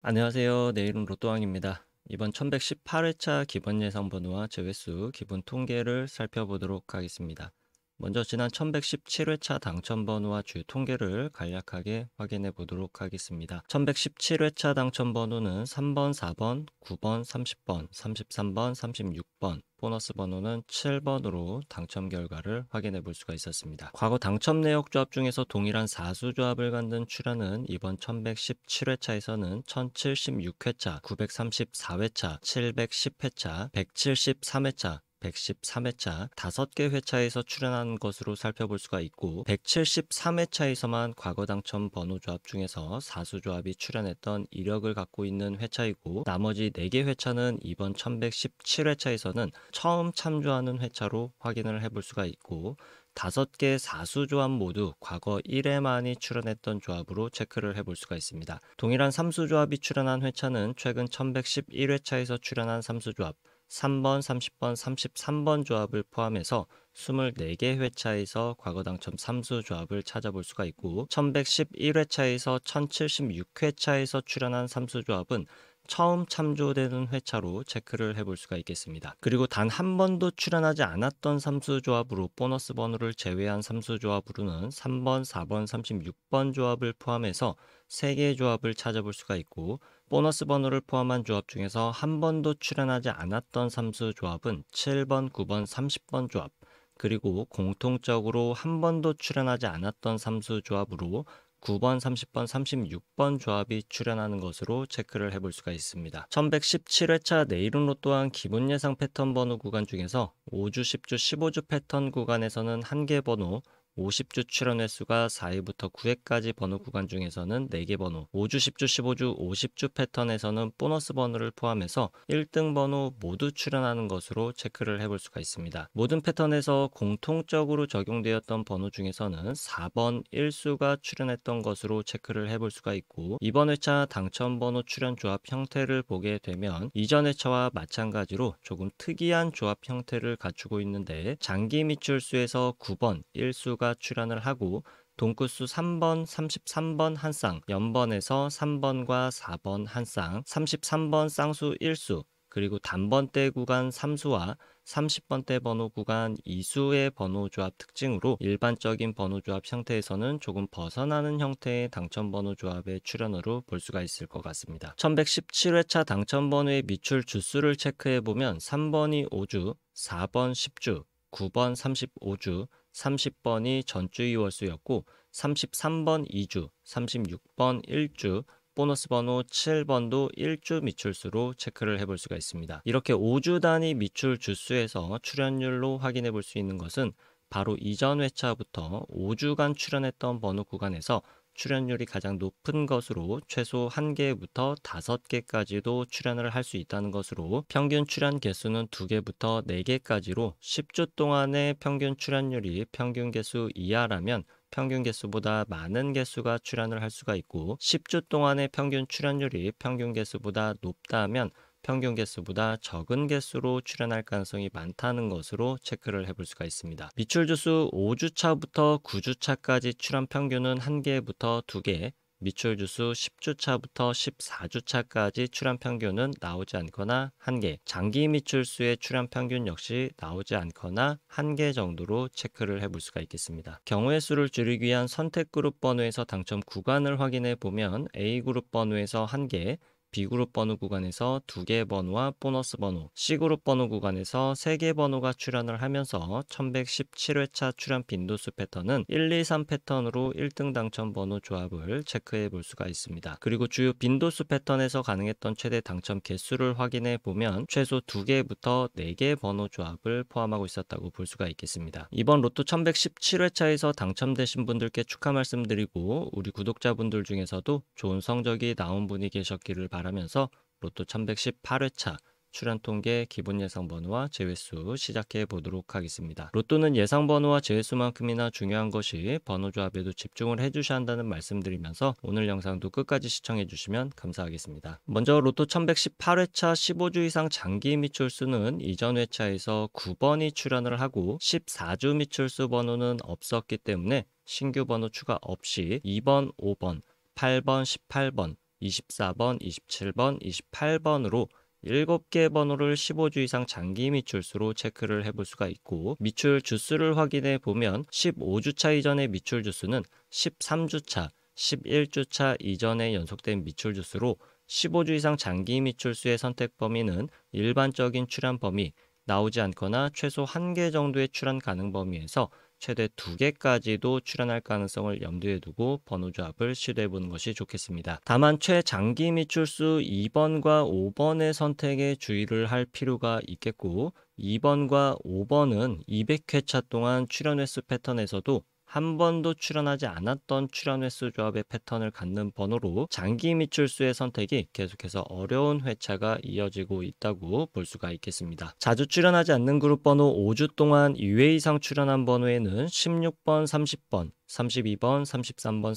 안녕하세요. 내일은 로또왕입니다. 이번 1118회차 기본 예상 번호와 제외수 기본 통계를 살펴보도록 하겠습니다. 먼저 지난 1117회차 당첨 번호와 주 통계를 간략하게 확인해 보도록 하겠습니다. 1117회차 당첨 번호는 3번, 4번, 9번, 30번, 33번, 36번, 보너스 번호는 7번으로 당첨 결과를 확인해 볼 수가 있었습니다. 과거 당첨 내역 조합 중에서 동일한 사수 조합을 갖는 출연은 이번 1117회차에서는 1076회차, 934회차, 710회차, 173회차, 113회차 5개 회차에서 출연한 것으로 살펴볼 수가 있고 173회차에서만 과거 당첨 번호 조합 중에서 사수 조합이 출연했던 이력을 갖고 있는 회차이고 나머지 4개 회차는 이번 1117회차에서는 처음 참조하는 회차로 확인을 해볼 수가 있고 5개 사수 조합 모두 과거 1회만이 출연했던 조합으로 체크를 해볼 수가 있습니다. 동일한 삼수 조합이 출연한 회차는 최근 1111회차에서 출연한 삼수 조합 3번, 30번, 33번 조합을 포함해서 24개 회차에서 과거 당첨 삼수 조합을 찾아볼 수가 있고 1111회차에서 1076회차에서 출연한 삼수 조합은 처음 참조되는 회차로 체크를 해볼 수가 있겠습니다. 그리고 단 한 번도 출연하지 않았던 삼수 조합으로 보너스 번호를 제외한 삼수 조합으로는 3번, 4번, 36번 조합을 포함해서 3개의 조합을 찾아볼 수가 있고 보너스 번호를 포함한 조합 중에서 한 번도 출연하지 않았던 삼수 조합은 7번, 9번, 30번 조합 그리고 공통적으로 한 번도 출연하지 않았던 삼수 조합으로 9번, 30번, 36번 조합이 출연하는 것으로 체크를 해볼 수가 있습니다. 1117회차 내일은 로또왕 기본 예상 패턴 번호 구간 중에서 5주, 10주, 15주 패턴 구간에서는 한 개 번호 50주 출연 횟수가 4회부터 9회까지 번호 구간 중에서는 4개 번호, 5주, 10주, 15주, 50주 패턴에서는 보너스 번호를 포함해서 1등 번호 모두 출연하는 것으로 체크를 해볼 수가 있습니다. 모든 패턴에서 공통적으로 적용되었던 번호 중에서는 4번 1수가 출연했던 것으로 체크를 해볼 수가 있고 이번 회차 당첨 번호 출연 조합 형태를 보게 되면 이전 회차와 마찬가지로 조금 특이한 조합 형태를 갖추고 있는데 장기 미출수에서 9번 1수가 출연을 하고 동구수 3번, 33번 한 쌍, 연번에서 3번과 4번 한 쌍, 33번 쌍수 1수, 그리고 단번대 구간 3수와 30번대 번호 구간 2수의 번호 조합 특징으로 일반적인 번호 조합 형태에서는 조금 벗어나는 형태의 당첨 번호 조합의 출현으로 볼 수가 있을 것 같습니다. 1117회차 당첨 번호의 미출 주수를 체크해 보면 3번이 5주, 4번 10주, 9번 35주, 30번이 전주 2월수였고 33번 2주, 36번 1주, 보너스 번호 7번도 1주 미출수로 체크를 해볼 수가 있습니다. 이렇게 5주 단위 미출 주수에서 출연율로 확인해 볼 수 있는 것은 바로 이전 회차부터 5주간 출연했던 번호 구간에서 출연율이 가장 높은 것으로 최소 1개부터 5개까지도 출연을 할 수 있다는 것으로 평균 출연 개수는 2개부터 4개까지로 10주 동안의 평균 출연율이 평균 개수 이하라면 평균 개수보다 많은 개수가 출연을 할 수가 있고 10주 동안의 평균 출연율이 평균 개수보다 높다면 평균 개수보다 적은 개수로 출연할 가능성이 많다는 것으로 체크를 해볼 수가 있습니다. 미출 주수 5주차부터 9주차까지 출연 평균은 1개부터 2개, 미출 주수 10주차부터 14주차까지 출연 평균은 나오지 않거나 1개, 장기 미출수의 출연 평균 역시 나오지 않거나 1개 정도로 체크를 해볼 수가 있겠습니다. 경우의 수를 줄이기 위한 선택그룹 번호에서 당첨 구간을 확인해 보면 A그룹 번호에서 1개, B그룹 번호 구간에서 2개 번호와 보너스 번호, C그룹 번호 구간에서 3개 번호가 출연을 하면서 1117회차 출연 빈도수 패턴은 1, 2, 3 패턴으로 1등 당첨 번호 조합을 체크해 볼 수가 있습니다. 그리고 주요 빈도수 패턴에서 가능했던 최대 당첨 개수를 확인해 보면 최소 2개부터 4개 번호 조합을 포함하고 있었다고 볼 수가 있겠습니다. 이번 로또 1117회차에서 당첨되신 분들께 축하 말씀드리고 우리 구독자분들 중에서도 좋은 성적이 나온 분이 계셨기를 바라면서 로또 1118회차 출연 통계 기본 예상 번호와 제외수 시작해 보도록 하겠습니다. 로또는 예상 번호와 제외수만큼이나 중요한 것이 번호 조합에도 집중을 해주셔야 한다는 말씀드리면서 오늘 영상도 끝까지 시청해 주시면 감사하겠습니다. 먼저 로또 1118회차 15주 이상 장기 미출수는 이전 회차에서 9번이 출연을 하고 14주 미출수 번호는 없었기 때문에 신규 번호 추가 없이 2번, 5번, 8번, 18번, 24번, 27번, 28번으로 7개 번호를 15주 이상 장기 미출수로 체크를 해볼 수가 있고, 미출 주수를 확인해 보면 15주차 이전의 미출 주수는 13주차, 11주차 이전에 연속된 미출 주수로 15주 이상 장기 미출수의 선택 범위는 일반적인 출현 범위, 나오지 않거나 최소 1개 정도의 출현 가능 범위에서 최대 2개까지도 출현할 가능성을 염두에 두고 번호 조합을 시도해 보는 것이 좋겠습니다. 다만 최장기 미출수 2번과 5번의 선택에 주의를 할 필요가 있겠고, 2번과 5번은 200회차 동안 출현 횟수 패턴에서도 한 번도 출현하지 않았던 출현 횟수 조합의 패턴을 갖는 번호로 장기 미출수의 선택이 계속해서 어려운 회차가 이어지고 있다고 볼 수가 있겠습니다. 자주 출현하지 않는 그룹 번호 5주 동안 2회 이상 출현한 번호에는 16번, 30번, 32번, 33번,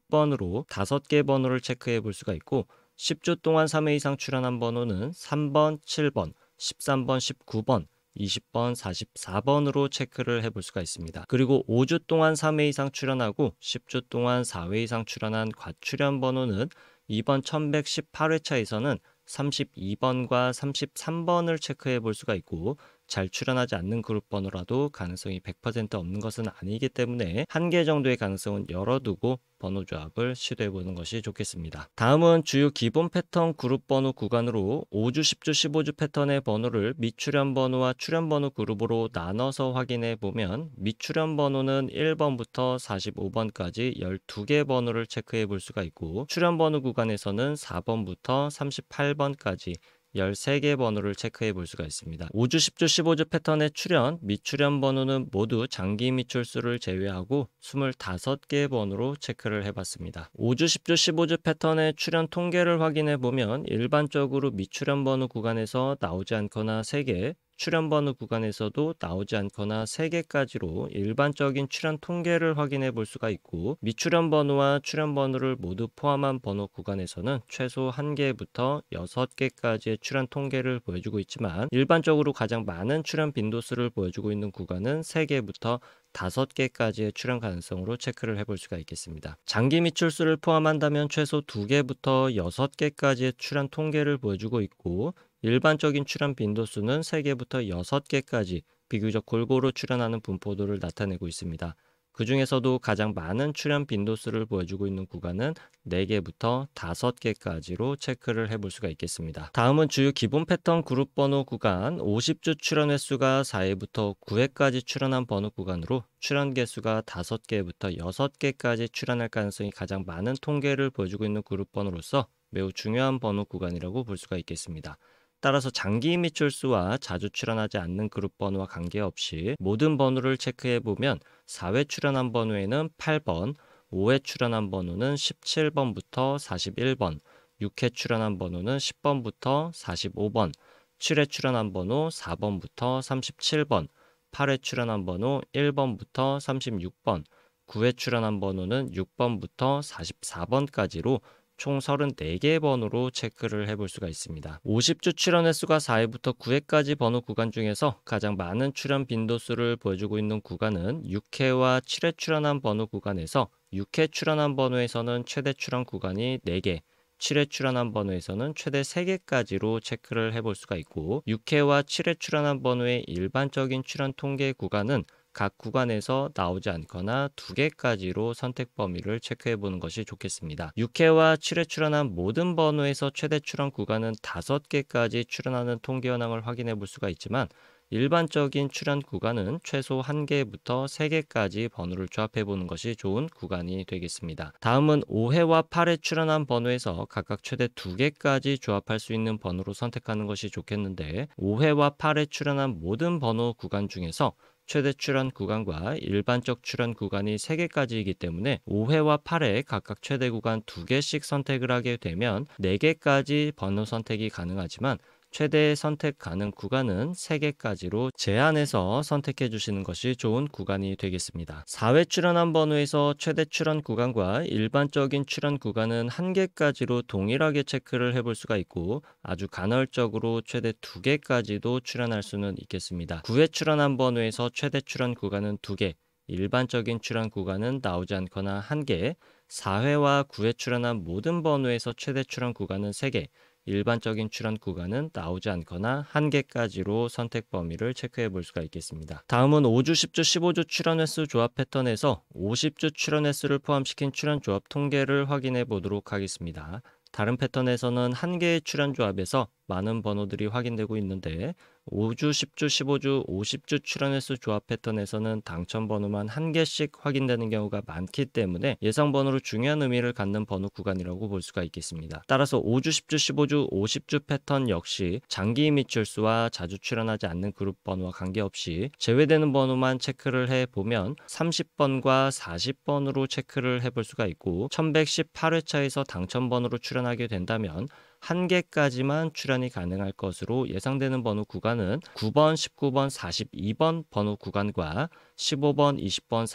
36번으로 5개 번호를 체크해 볼 수가 있고, 10주 동안 3회 이상 출현한 번호는 3번, 7번, 13번, 19번, 20번, 44번으로 체크를 해볼 수가 있습니다. 그리고 5주 동안 3회 이상 출현하고 10주 동안 4회 이상 출현한 과출현 번호는 이번 1118회차에서는 32번과 33번을 체크해 볼 수가 있고, 잘 출현하지 않는 그룹 번호라도 가능성이 100% 없는 것은 아니기 때문에 1개 정도의 가능성은 열어두고 번호 조합을 시도해 보는 것이 좋겠습니다. 다음은 주요 기본 패턴 그룹 번호 구간으로 5주, 10주, 15주 패턴의 번호를 미출현 번호와 출현 번호 그룹으로 나눠서 확인해 보면, 미출현 번호는 1번부터 45번까지 12개 번호를 체크해 볼 수가 있고, 출현 번호 구간에서는 4번부터 38번까지 13개 번호를 체크해 볼 수가 있습니다. 5주, 10주, 15주 패턴의 출현, 미출현 번호는 모두 장기 미출수를 제외하고 25개 번호로 체크를 해봤습니다. 5주, 10주, 15주 패턴의 출현 통계를 확인해 보면 일반적으로 미출현 번호 구간에서 나오지 않거나 3개, 출현 번호 구간에서도 나오지 않거나 3개까지로 일반적인 출현 통계를 확인해 볼 수가 있고, 미출현 번호와 출현 번호를 모두 포함한 번호 구간에서는 최소 1개부터 6개까지의 출현 통계를 보여주고 있지만, 일반적으로 가장 많은 출현 빈도수를 보여주고 있는 구간은 3개부터 5개까지의 출현 가능성으로 체크를 해볼 수가 있겠습니다. 장기 미출수를 포함한다면 최소 2개부터 6개까지의 출현 통계를 보여주고 있고, 일반적인 출현 빈도수는 3개부터 6개까지 비교적 골고루 출현하는 분포도를 나타내고 있습니다. 그 중에서도 가장 많은 출현 빈도수를 보여주고 있는 구간은 4개부터 5개까지로 체크를 해볼 수가 있겠습니다. 다음은 주요 기본 패턴 그룹 번호 구간, 50주 출현 횟수가 4회부터 9회까지 출현한 번호 구간으로 출현 개수가 5개부터 6개까지 출현할 가능성이 가장 많은 통계를 보여주고 있는 그룹 번호로서 매우 중요한 번호 구간이라고 볼 수가 있겠습니다. 따라서 장기 미출수와 자주 출현하지 않는 그룹 번호와 관계없이 모든 번호를 체크해 보면 4회 출현한 번호에는 8번, 5회 출현한 번호는 17번부터 41번, 6회 출현한 번호는 10번부터 45번, 7회 출현한 번호 4번부터 37번, 8회 출현한 번호 1번부터 36번, 9회 출현한 번호는 6번부터 44번까지로 총 34개의 번호로 체크를 해볼 수가 있습니다. 50주 출현 횟수가 4회부터 9회까지 번호 구간 중에서 가장 많은 출현 빈도수를 보여주고 있는 구간은 6회와 7회 출현한 번호 구간에서 6회 출현한 번호에서는 최대 출현 구간이 4개, 7회 출현한 번호에서는 최대 3개까지로 체크를 해볼 수가 있고, 6회와 7회 출현한 번호의 일반적인 출현 통계 구간은 각 구간에서 나오지 않거나 2개까지로 선택 범위를 체크해 보는 것이 좋겠습니다. 6회와 7회 출현한 모든 번호에서 최대 출현 구간은 5개까지 출현하는 통계 현황을 확인해 볼 수가 있지만, 일반적인 출현 구간은 최소 1개부터 3개까지 번호를 조합해 보는 것이 좋은 구간이 되겠습니다. 다음은 5회와 8회 출현한 번호에서 각각 최대 2개까지 조합할 수 있는 번호로 선택하는 것이 좋겠는데, 5회와 8회 출현한 모든 번호 구간 중에서 최대 출현 구간과 일반적 출현 구간이 3개까지이기 때문에 5회와 8회 각각 최대 구간 2개씩 선택을 하게 되면 4개까지 번호 선택이 가능하지만, 최대 선택 가능 구간은 3개까지로 제한해서 선택해 주시는 것이 좋은 구간이 되겠습니다. 4회 출현한 번호에서 최대 출현 구간과 일반적인 출현 구간은 1개까지로 동일하게 체크를 해볼 수가 있고, 아주 간헐적으로 최대 2개까지도 출현할 수는 있겠습니다. 9회 출현한 번호에서 최대 출현 구간은 2개, 일반적인 출현 구간은 나오지 않거나 1개, 4회와 9회 출연한 모든 번호에서 최대 출연 구간은 3개, 일반적인 출연 구간은 나오지 않거나 1개까지로 선택 범위를 체크해 볼 수가 있겠습니다. 다음은 5주, 10주, 15주 출연 횟수 조합 패턴에서 50주 출연 횟수를 포함시킨 출연 조합 통계를 확인해 보도록 하겠습니다. 다른 패턴에서는 1개의 출연 조합에서 많은 번호들이 확인되고 있는데 5주, 10주, 15주, 50주 출연 횟수 조합 패턴에서는 당첨 번호만 1개씩 확인되는 경우가 많기 때문에 예상 번호로 중요한 의미를 갖는 번호 구간이라고 볼 수가 있겠습니다. 따라서 5주, 10주, 15주, 50주 패턴 역시 장기 미출수와 자주 출연하지 않는 그룹 번호와 관계없이 제외되는 번호만 체크를 해보면 30번과 40번으로 체크를 해볼 수가 있고 1118회차에서 당첨 번호로 출연하게 된다면 1개까지만 출연이 가능할 것으로 예상되는 번호 구간은 9번, 19번, 42번 번호 구간과 15번, 20번,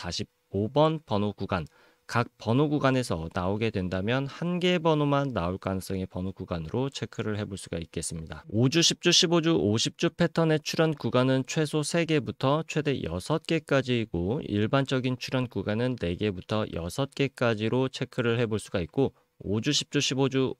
45번 번호 구간, 각 번호 구간에서 나오게 된다면 1개의 번호만 나올 가능성의 번호 구간으로 체크를 해볼 수가 있겠습니다. 5주, 10주, 15주, 50주 패턴의 출연 구간은 최소 3개부터 최대 6개까지이고 일반적인 출연 구간은 4개부터 6개까지로 체크를 해볼 수가 있고 5주, 10주,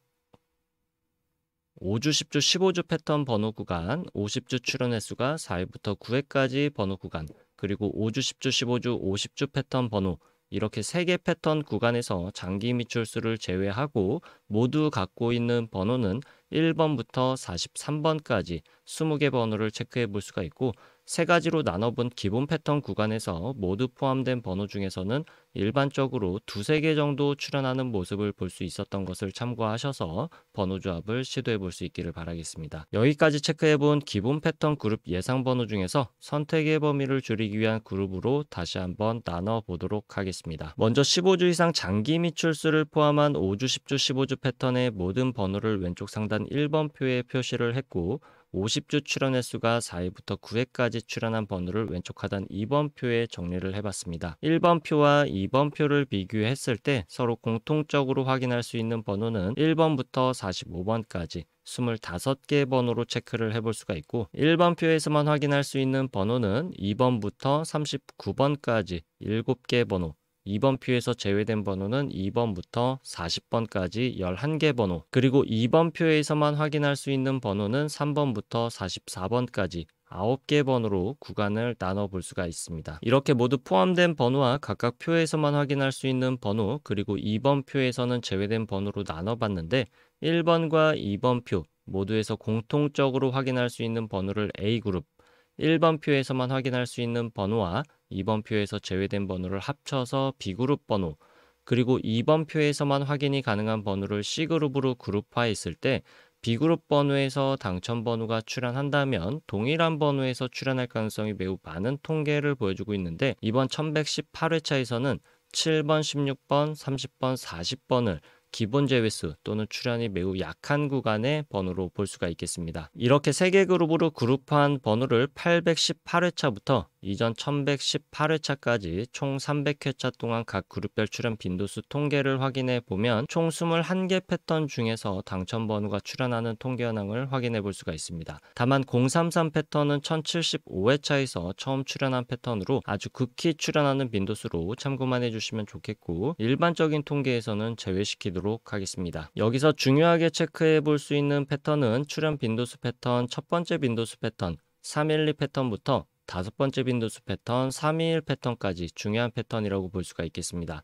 15주 패턴 번호 구간, 50주 출연 횟수가 4회부터 9회까지 번호 구간, 그리고 5주, 10주, 15주, 50주 패턴 번호, 이렇게 3개 패턴 구간에서 장기 미출수를 제외하고 모두 갖고 있는 번호는 1번부터 43번까지 20개 번호를 체크해 볼 수가 있고 3가지로 나눠본 기본 패턴 구간에서 모두 포함된 번호 중에서는 일반적으로 2~3개 정도 출연하는 모습을 볼 수 있었던 것을 참고하셔서 번호 조합을 시도해 볼 수 있기를 바라겠습니다. 여기까지 체크해 본 기본 패턴 그룹 예상 번호 중에서 선택의 범위를 줄이기 위한 그룹으로 다시 한번 나눠 보도록 하겠습니다. 먼저 15주 이상 장기 미출수를 포함한 5주, 10주, 15주 패턴의 모든 번호를 왼쪽 상단 1번 표에 표시를 했고 50주 출연 횟수가 4회부터 9회까지 출연한 번호를 왼쪽 하단 2번 표에 정리를 해봤습니다. 1번 표와 2번 표를 비교했을 때 서로 공통적으로 확인할 수 있는 번호는 1번부터 45번까지 25개 번호로 체크를 해볼 수가 있고 1번 표에서만 확인할 수 있는 번호는 2번부터 39번까지 7개 번호, 2번 표에서 제외된 번호는 2번부터 40번까지 11개 번호, 그리고 2번 표에서만 확인할 수 있는 번호는 3번부터 44번까지 9개 번호로 구간을 나눠 볼 수가 있습니다. 이렇게 모두 포함된 번호와 각각 표에서만 확인할 수 있는 번호, 그리고 2번 표에서는 제외된 번호로 나눠 봤는데 1번과 2번 표 모두에서 공통적으로 확인할 수 있는 번호를 A그룹, 1번 표에서만 확인할 수 있는 번호와 2번 표에서 제외된 번호를 합쳐서 B그룹 번호, 그리고 2번 표에서만 확인이 가능한 번호를 C그룹으로 그룹화했을 때 B그룹 번호에서 당첨 번호가 출현한다면 동일한 번호에서 출현할 가능성이 매우 많은 통계를 보여주고 있는데 이번 1118회차에서는 7번, 16번, 30번, 40번을 기본 제외수 또는 출현이 매우 약한 구간의 번호로 볼 수가 있겠습니다. 이렇게 3개 그룹으로 그룹화한 번호를 818회차부터 이전 1118회차까지 총 300회차 동안 각 그룹별 출현 빈도수 통계를 확인해 보면 총 21개 패턴 중에서 당첨 번호가 출현하는 통계 현황을 확인해 볼 수가 있습니다. 다만 033 패턴은 1075회차에서 처음 출현한 패턴으로 아주 극히 출현하는 빈도수로 참고만 해주시면 좋겠고 일반적인 통계에서는 제외시키도록 하겠습니다. 여기서 중요하게 체크해 볼 수 있는 패턴은 출현 빈도수 패턴 첫 번째 빈도수 패턴 312 패턴부터 5번째 빈도수 패턴 321 패턴까지 중요한 패턴이라고 볼 수가 있겠습니다.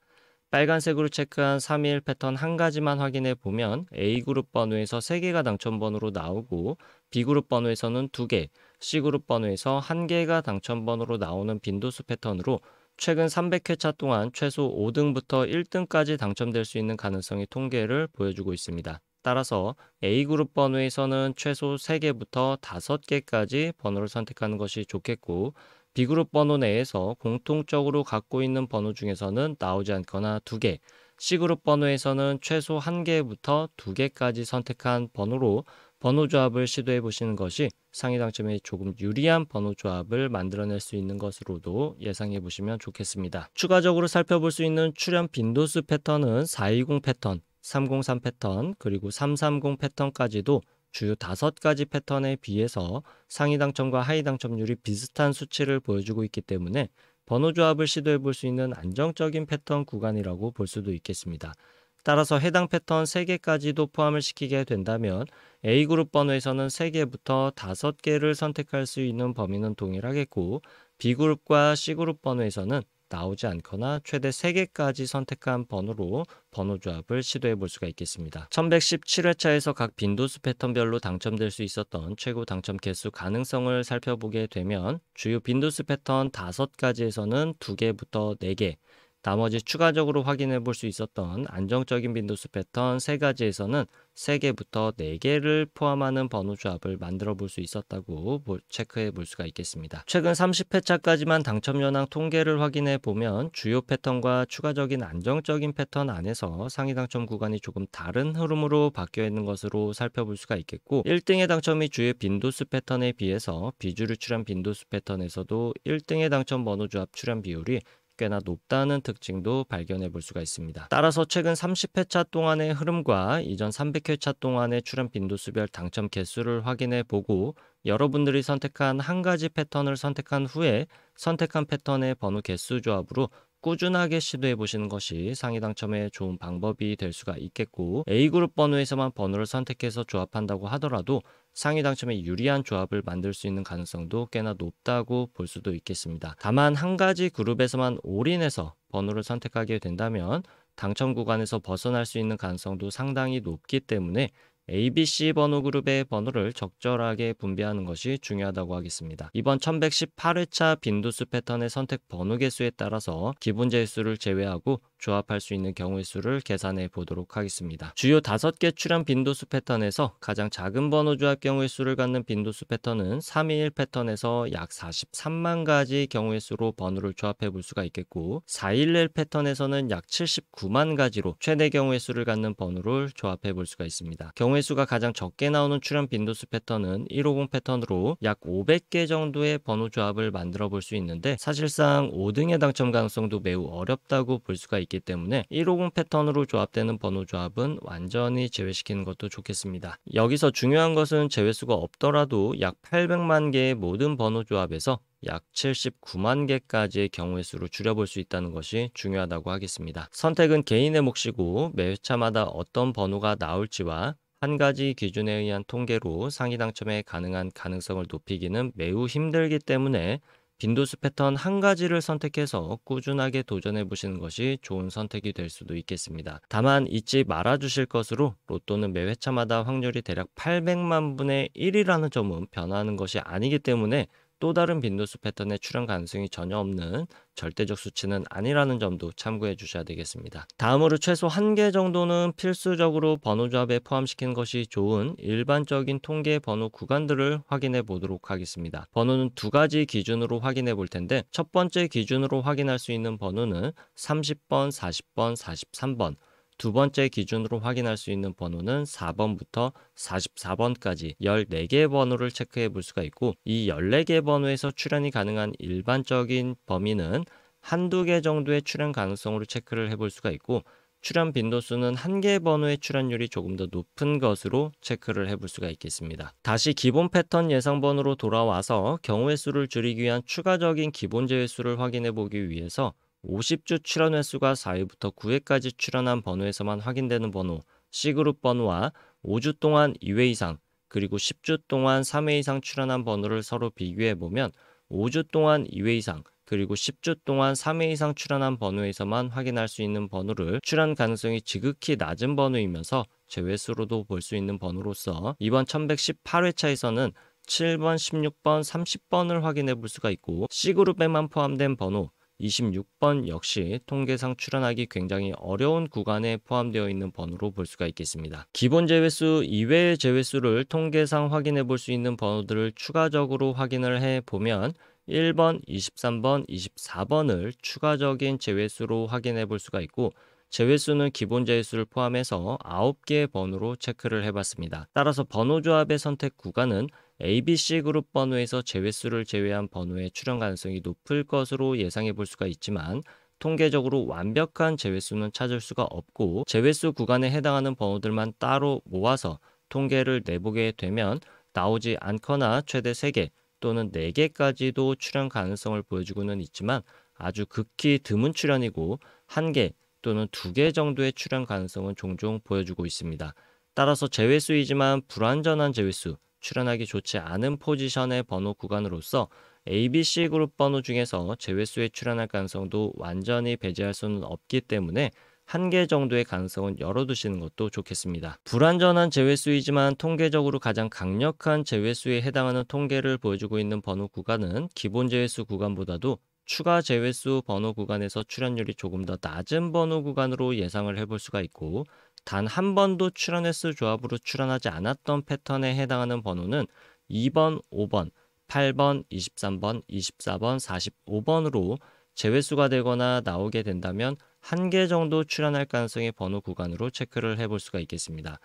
빨간색으로 체크한 321 패턴 한 가지만 확인해 보면 A그룹 번호에서 3개가 당첨 번호로 나오고 B그룹 번호에서는 2개, C그룹 번호에서 1개가 당첨 번호로 나오는 빈도수 패턴으로 최근 300회차 동안 최소 5등부터 1등까지 당첨될 수 있는 가능성의 통계를 보여주고 있습니다. 따라서 A그룹 번호에서는 최소 3개부터 5개까지 번호를 선택하는 것이 좋겠고 B그룹 번호 내에서 공통적으로 갖고 있는 번호 중에서는 나오지 않거나 2개, C그룹 번호에서는 최소 1개부터 2개까지 선택한 번호로 번호 조합을 시도해 보시는 것이 상위 당첨에 조금 유리한 번호 조합을 만들어낼 수 있는 것으로도 예상해 보시면 좋겠습니다. 추가적으로 살펴볼 수 있는 출현 빈도수 패턴은 420 패턴, 303 패턴, 그리고 330 패턴까지도 주요 5가지 패턴에 비해서 상위 당첨과 하위 당첨률이 비슷한 수치를 보여주고 있기 때문에 번호 조합을 시도해 볼 수 있는 안정적인 패턴 구간이라고 볼 수도 있겠습니다. 따라서 해당 패턴 3개까지도 포함을 시키게 된다면 A그룹 번호에서는 3개부터 5개를 선택할 수 있는 범위는 동일하겠고, B그룹과 C그룹 번호에서는 나오지 않거나 최대 3개까지 선택한 번호로 번호 조합을 시도해 볼 수가 있겠습니다. 1117회차에서 각 빈도수 패턴별로 당첨될 수 있었던 최고 당첨 개수 가능성을 살펴보게 되면 주요 빈도수 패턴 5가지에서는 2개부터 4개, 나머지 추가적으로 확인해 볼 수 있었던 안정적인 빈도수 패턴 3가지에서는 3개부터 4개를 포함하는 번호 조합을 만들어 볼 수 있었다고 체크해 볼 수가 있겠습니다. 최근 30회차까지만 당첨 현황 통계를 확인해 보면 주요 패턴과 추가적인 안정적인 패턴 안에서 상위 당첨 구간이 조금 다른 흐름으로 바뀌어 있는 것으로 살펴볼 수가 있겠고, 1등의 당첨이 주요 빈도수 패턴에 비해서 비주류 출현 빈도수 패턴에서도 1등의 당첨 번호 조합 출현 비율이 꽤나 높다는 특징도 발견해 볼 수가 있습니다. 따라서 최근 30회차 동안의 흐름과 이전 300회차 동안의 출현 빈도수별 당첨 개수를 확인해 보고, 여러분들이 선택한 한 가지 패턴을 선택한 후에 선택한 패턴의 번호 개수 조합으로 꾸준하게 시도해 보시는 것이 상위 당첨에 좋은 방법이 될 수가 있겠고, A그룹 번호에서만 번호를 선택해서 조합한다고 하더라도 상위 당첨에 유리한 조합을 만들 수 있는 가능성도 꽤나 높다고 볼 수도 있겠습니다. 다만 한 가지 그룹에서만 올인해서 번호를 선택하게 된다면 당첨 구간에서 벗어날 수 있는 가능성도 상당히 높기 때문에 A, B, C 번호 그룹의 번호를 적절하게 분배하는 것이 중요하다고 하겠습니다. 이번 1118회차 빈도수 패턴의 선택 번호 개수에 따라서 기본 제수를 제외하고 조합할 수 있는 경우의 수를 계산해 보도록 하겠습니다. 주요 5개 출현 빈도수 패턴에서 가장 작은 번호 조합 경우의 수를 갖는 빈도수 패턴은 321 패턴에서 약 43만 가지 경우의 수로 번호를 조합해 볼 수가 있겠고, 411 패턴에서는 약 79만 가지로 최대 경우의 수를 갖는 번호를 조합해 볼 수가 있습니다. 경우의 수가 가장 적게 나오는 출현 빈도수 패턴은 150 패턴으로 약 500개 정도의 번호 조합을 만들어 볼 수 있는데, 사실상 5등의 당첨 가능성도 매우 어렵다고 볼 수가 있기 때문에 150 패턴으로 조합되는 번호 조합은 완전히 제외시키는 것도 좋겠습니다. 여기서 중요한 것은 제외수가 없더라도 약 800만 개의 모든 번호 조합에서 약 79만 개까지의 경우의 수를 줄여볼 수 있다는 것이 중요하다고 하겠습니다. 선택은 개인의 몫이고 매 회차마다 어떤 번호가 나올지와 한 가지 기준에 의한 통계로 상위 당첨에 가능한 가능성을 높이기는 매우 힘들기 때문에 빈도수 패턴 한 가지를 선택해서 꾸준하게 도전해 보시는 것이 좋은 선택이 될 수도 있겠습니다. 다만 잊지 말아 주실 것으로 로또는 매 회차마다 확률이 대략 800만 분의 1이라는 점은 변화하는 것이 아니기 때문에 또 다른 빈도수 패턴의 출현 가능성이 전혀 없는 절대적 수치는 아니라는 점도 참고해 주셔야 되겠습니다. 다음으로 최소 1개 정도는 필수적으로 번호 조합에 포함시키는 것이 좋은 일반적인 통계 번호 구간들을 확인해 보도록 하겠습니다. 번호는 2가지 기준으로 확인해 볼 텐데, 첫 번째 기준으로 확인할 수 있는 번호는 30번, 40번, 43번, 두 번째 기준으로 확인할 수 있는 번호는 4번부터 44번까지 14개의 번호를 체크해 볼 수가 있고, 이 14개 번호에서 출현이 가능한 일반적인 범위는 한두 개 정도의 출현 가능성으로 체크를 해볼 수가 있고, 출현 빈도수는 한 개의 번호의 출현율이 조금 더 높은 것으로 체크를 해볼 수가 있겠습니다. 다시 기본 패턴 예상 번호로 돌아와서 경우의 수를 줄이기 위한 추가적인 기본 제외 수를 확인해 보기 위해서 50주 출현 횟수가 4회부터 9회까지 출현한 번호에서만 확인되는 번호 C그룹 번호와 5주 동안 2회 이상 그리고 10주 동안 3회 이상 출현한 번호를 서로 비교해 보면 5주 동안 2회 이상 그리고 10주 동안 3회 이상 출현한 번호에서만 확인할 수 있는 번호를 출현 가능성이 지극히 낮은 번호이면서 제외수로도 볼 수 있는 번호로서 이번 1118회차에서는 7번, 16번, 30번을 확인해 볼 수가 있고, C그룹에만 포함된 번호 26번 역시 통계상 출현하기 굉장히 어려운 구간에 포함되어 있는 번호로 볼 수가 있겠습니다. 기본 제외수 이외의 제외수를 통계상 확인해 볼 수 있는 번호들을 추가적으로 확인을 해 보면 1번, 23번, 24번을 추가적인 제외수로 확인해 볼 수가 있고, 제외수는 기본 제외수를 포함해서 9개의 번호로 체크를 해봤습니다. 따라서 번호 조합의 선택 구간은 ABC 그룹 번호에서 제외수를 제외한 번호의 출현 가능성이 높을 것으로 예상해 볼 수가 있지만, 통계적으로 완벽한 제외수는 찾을 수가 없고, 제외수 구간에 해당하는 번호들만 따로 모아서 통계를 내보게 되면 나오지 않거나 최대 3개 또는 4개까지도 출현 가능성을 보여주고는 있지만, 아주 극히 드문 출연이고 1개 또는 2개 정도의 출연 가능성은 종종 보여주고 있습니다. 따라서 제외수이지만 불완전한 제외수, 출연하기 좋지 않은 포지션의 번호 구간으로서 ABC 그룹 번호 중에서 제외수에 출연할 가능성도 완전히 배제할 수는 없기 때문에 1개 정도의 가능성은 열어두시는 것도 좋겠습니다. 불완전한 제외수이지만 통계적으로 가장 강력한 제외수에 해당하는 통계를 보여주고 있는 번호 구간은 기본 제외수 구간보다도 추가 제외수 번호 구간에서 출연율이 조금 더 낮은 번호 구간으로 예상을 해볼 수가 있고, 단 한 번도 출연 횟수 조합으로 출연하지 않았던 패턴에 해당하는 번호는 2번, 5번, 8번, 23번, 24번, 45번으로 제외수가 되거나 나오게 된다면 1개 정도 출연할 가능성의 번호 구간으로 체크를 해볼 수가 있겠습니다.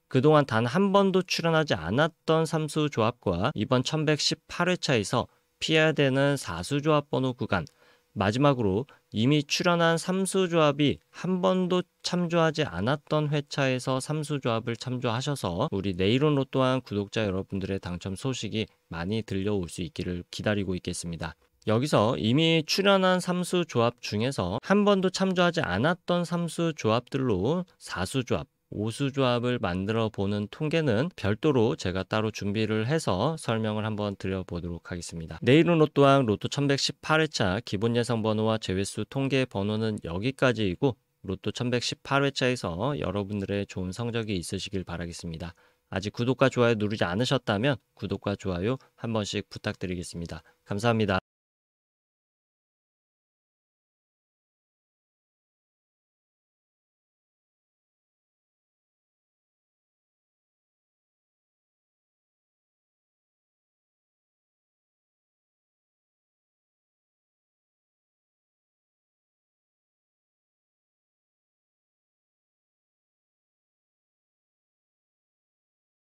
그동안 단 한 번도 출연하지 않았던 삼수 조합과 이번 1118회차에서 피해야 되는 사수 조합 번호 구간, 마지막으로 이미 출연한 삼수 조합이 한 번도 참조하지 않았던 회차에서 삼수 조합을 참조하셔서 우리 네이론 로또왕 구독자 여러분들의 당첨 소식이 많이 들려올 수 있기를 기다리고 있겠습니다. 여기서 이미 출연한 삼수 조합 중에서 한 번도 참조하지 않았던 삼수 조합들로 사수 조합, 오수 조합을 만들어 보는 통계는 별도로 제가 따로 준비를 해서 설명을 한번 드려보도록 하겠습니다. 내일은 로또왕 로또 1118회차 기본 예상 번호와 제외수 통계 번호는 여기까지이고, 로또 1118회차에서 여러분들의 좋은 성적이 있으시길 바라겠습니다. 아직 구독과 좋아요 누르지 않으셨다면 구독과 좋아요 한 번씩 부탁드리겠습니다. 감사합니다.